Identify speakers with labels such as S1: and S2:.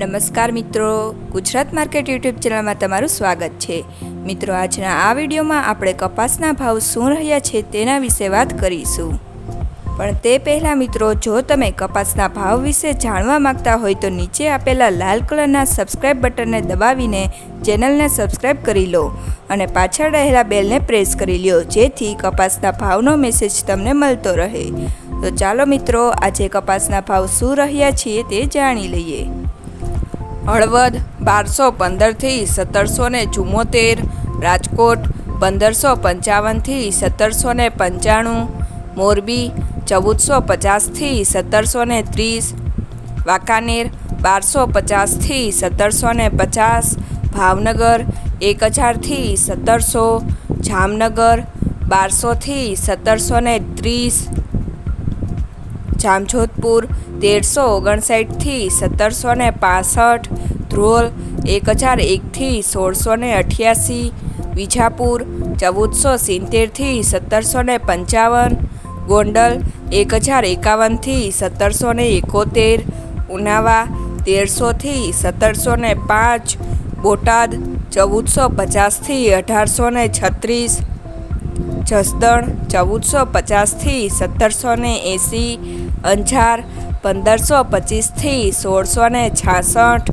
S1: નમસ્કાર મિત્રો, Gujarat market YouTube ચેનલમાં તમારું સ્વાગત છે। મિત્રો, આજના આ વિડીયોમાં આપણે કપાસના ભાવ શું રહ્યા છે તેના વિશે વાત કરીશું। પણ તે પહેલાં મિત્રો, જો તમે કપાસના ભાવ વિશે જાણવા માંગતા હોય તો નીચે આપેલા લાલ કલરના સબસ્ક્રાઇબ બટનને દબાવીને ચેનલને સબસ્ક્રાઇબ કરી લો અને પાછળ રહેલા બેલને પ્રેસ કરી લો, જેથી કપાસના ભાવનો મેસેજ તમને મળતો રહે। તો ચાલો મિત્રો, આજે કપાસના ભાવ શું રહ્યા છે તે જાણી લઈએ। હળવદ 1215 થી 1774, રાજકોટ 1555 થી 1795, મોરબી 1450 થી 1730, વાંકાનેર 1250 થી 1750, ભાવનગર 1000 થી 1700, જામનગર 1200 થી 1730, જામજોધપુર 1359 થી 1765, ધ્રોલ 1001 થી 1688, વિજાપુર 1470 થી 1755, ગોંડલ 1051 થી 1771, ઉનાવા 1300 થી 1705, બોટાદ 1450 થી 1836, જસદણ 1450 થી 1780, અંજાર 1525 થી 1666,